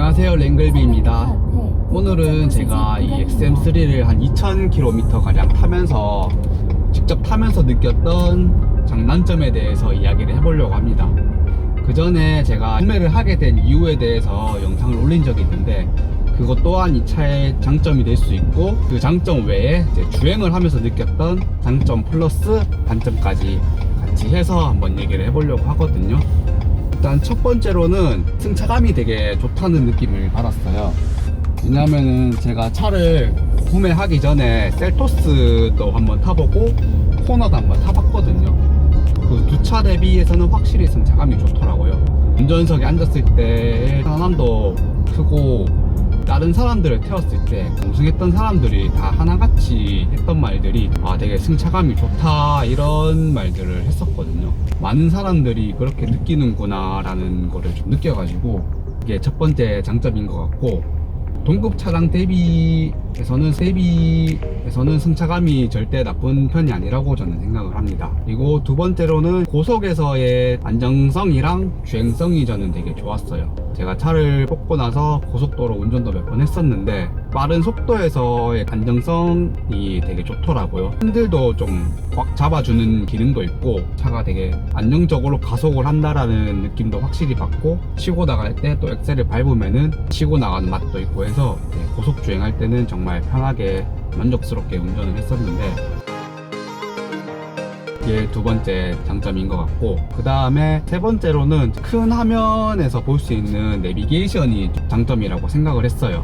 안녕하세요, 랭글비입니다. 오늘은 제가 이 XM3를 한 2000km 가량 타면서 직접 타면서 느꼈던 장단점에 대해서 이야기를 해보려고 합니다. 그 전에 제가 구매를 하게 된 이유에 대해서 영상을 올린 적이 있는데, 그것 또한 이 차의 장점이 될 수 있고, 그 장점 외에 이제 주행을 하면서 느꼈던 장점 플러스 단점까지 같이 해서 한번 얘기를 해보려고 하거든요. 일단 첫 번째로는 승차감이 되게 좋다는 느낌을 받았어요. 왜냐면은 제가 차를 구매하기 전에 셀토스도 한번 타보고 코너도 한번 타봤거든요. 그 두 차 대비해서는 확실히 승차감이 좋더라고요. 운전석에 앉았을 때의 편안함도 크고, 다른 사람들을 태웠을 때 동승했던 사람들이 다 하나같이 했던 말들이 되게 승차감이 좋다 이런 말들을 했었거든요. 많은 사람들이 그렇게 느끼는구나 라는 거를 좀 느껴가지고 이게 첫 번째 장점인 것 같고, 동급 차량 대비에서는 승차감이 절대 나쁜 편이 아니라고 저는 생각을 합니다. 그리고 두 번째로는 고속에서의 안정성이랑 주행성이 저는 되게 좋았어요. 제가 차를 뽑고 나서 고속도로 운전도 몇 번 했었는데 빠른 속도에서의 안정성이 되게 좋더라고요. 핸들도 좀 꽉 잡아주는 기능도 있고, 차가 되게 안정적으로 가속을 한다라는 느낌도 확실히 받고, 치고 나갈 때 또 엑셀을 밟으면은 치고 나가는 맛도 있고 해서 고속 주행할 때는 정말 편하게 만족스럽게 운전을 했었는데, 이게 두 번째 장점인 것 같고, 그 다음에 세 번째로는 큰 화면에서 볼 수 있는 내비게이션이 장점이라고 생각을 했어요.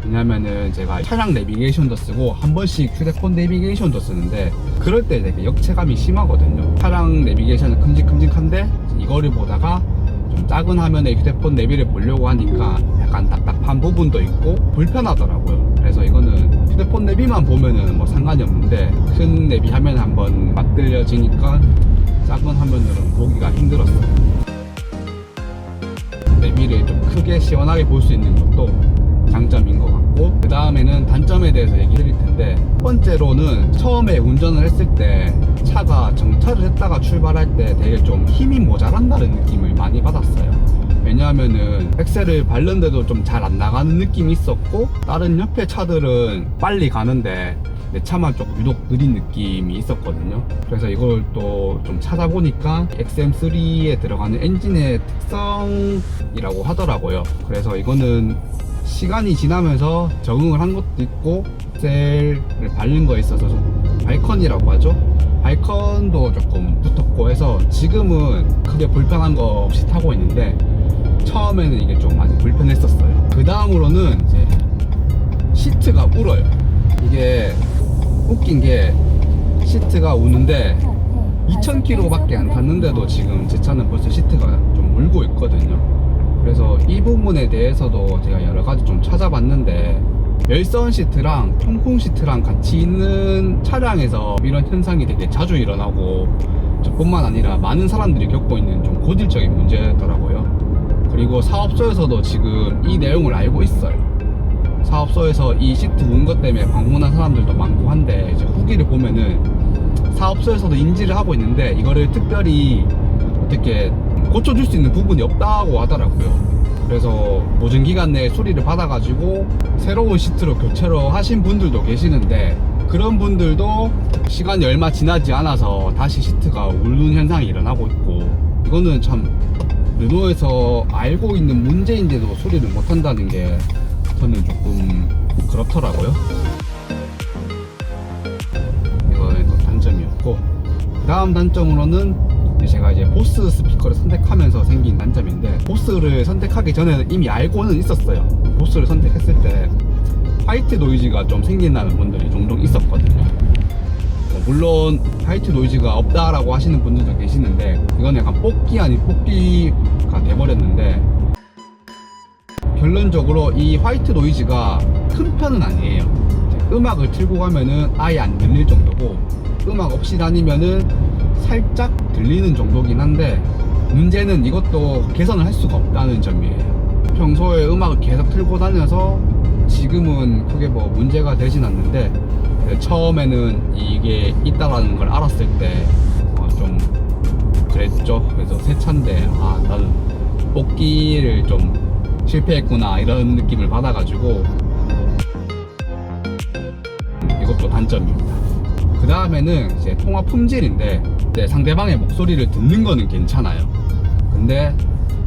왜냐면은 제가 차량 내비게이션도 쓰고 한 번씩 휴대폰 내비게이션도 쓰는데, 그럴 때 되게 역체감이 심하거든요. 차량 내비게이션은 큼직큼직한데 이거를 보다가 좀 작은 화면에 휴대폰 내비를 보려고 하니까 약간 답답한 부분도 있고 불편하더라고요. 그래서 이거는 휴대폰 내비만 보면은 뭐 상관이 없는데, 큰 내비 화면 한번 맞들려지니까 작은 화면으로는 보기가 힘들었어요. 내비를 좀 크게 시원하게 볼 수 있는 것도 장점인 것 같고, 그 다음에는 단점에 대해서 얘기해 드릴 텐데, 첫 번째로는 처음에 운전을 했을 때 차가 정차를 했다가 출발할 때 되게 좀 힘이 모자란다는 느낌을 많이 받았어요. 왜냐하면은 엑셀을 밟는데도 좀 잘 안 나가는 느낌이 있었고, 다른 옆에 차들은 빨리 가는데 내 차만 좀 유독 느린 느낌이 있었거든요. 그래서 이걸 또 좀 찾아보니까 XM3에 들어가는 엔진의 특성이라고 하더라고요. 그래서 이거는 시간이 지나면서 적응을 한 것도 있고, 엑셀을 밟는 거에 있어서 좀 발컨이라고 하죠. 발컨도 조금 붙었고 해서 지금은 크게 불편한 거 없이 타고 있는데, 처음에는 이게 좀 많이 불편했었어요. 그 다음으로는 이제 시트가 울어요. 이게 웃긴 게 시트가 우는데 2000km 밖에 안 탔는데도 지금 제 차는 벌써 시트가 좀 울고 있거든요. 그래서 이 부분에 대해서도 제가 여러 가지 좀 찾아봤는데, 열선 시트랑 통풍 시트랑 같이 있는 차량에서 이런 현상이 되게 자주 일어나고, 저뿐만 아니라 많은 사람들이 겪고 있는 좀 고질적인 문제더라고요. 그리고 사업소에서도 지금 이 내용을 알고 있어요. 사업소에서 이 시트 운 것 때문에 방문한 사람들도 많고 한데, 이제 후기를 보면은 사업소에서도 인지를 하고 있는데 이거를 특별히 어떻게 고쳐줄 수 있는 부분이 없다고 하더라고요. 그래서 보증기간 내에 수리를 받아가지고 새로운 시트로 교체로 하신 분들도 계시는데, 그런 분들도 시간이 얼마 지나지 않아서 다시 시트가 울는 현상이 일어나고 있고, 이거는 참 르노에서 알고 있는 문제인데도 수리를 못한다는 게 저는 조금 그렇더라고요. 이거는 또 단점이었고, 그 다음 단점으로는 제가 이제 보스 스피커를 선택하면서 생긴 단점인데, 보스를 선택하기 전에는 이미 알고는 있었어요. 보스를 선택했을 때 화이트 노이즈가 좀 생긴다는 분들이 종종 있었거든요. 물론 화이트 노이즈가 없다라고 하시는 분들도 계시는데, 이건 약간 뽑기 아닌 뽑기가 돼버렸는데, 결론적으로 이 화이트 노이즈가 큰 편은 아니에요. 음악을 틀고 가면은 아예 안 들릴 정도고, 음악 없이 다니면은 살짝 들리는 정도긴 한데, 문제는 이것도 개선을 할 수가 없다는 점이에요. 평소에 음악을 계속 틀고 다녀서 지금은 크게 뭐 문제가 되진 않는데, 처음에는 이게 있다라는 걸 알았을 때 좀 그랬죠. 그래서 새 차인데 나는 뽑기를 좀 실패했구나 이런 느낌을 받아가지고 이것도 단점입니다. 그 다음에는 이제 통화 품질인데, 네, 상대방의 목소리를 듣는 거는 괜찮아요. 근데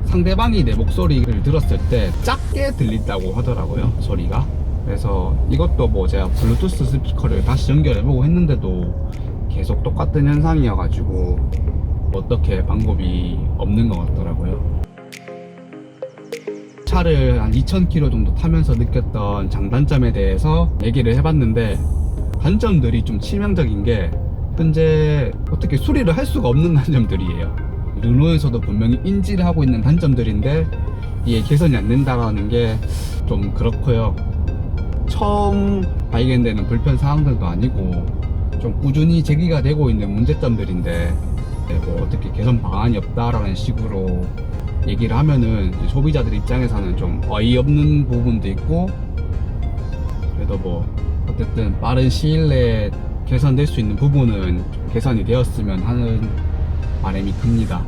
상대방이 내 목소리를 들었을 때 작게 들린다고 하더라고요, 소리가. 그래서 이것도 뭐 제가 블루투스 스피커를 다시 연결해보고 했는데도 계속 똑같은 현상이어가지고 어떻게 방법이 없는 것 같더라고요. 차를 한 2000km 정도 타면서 느꼈던 장단점에 대해서 얘기를 해봤는데, 단점들이 좀 치명적인 게 현재 어떻게 수리를 할 수가 없는 단점들이에요. 르노에서도 분명히 인지를 하고 있는 단점들인데 이게 개선이 안 된다는 게 좀 그렇고요. 처음 발견되는 불편 사항들도 아니고 좀 꾸준히 제기가 되고 있는 문제점들인데, 뭐 어떻게 개선 방안이 없다라는 식으로 얘기를 하면은 소비자들 입장에서는 좀 어이없는 부분도 있고, 그래도 뭐 어쨌든 빠른 시일 내에 개선될 수 있는 부분은 개선이 되었으면 하는 바람이 큽니다.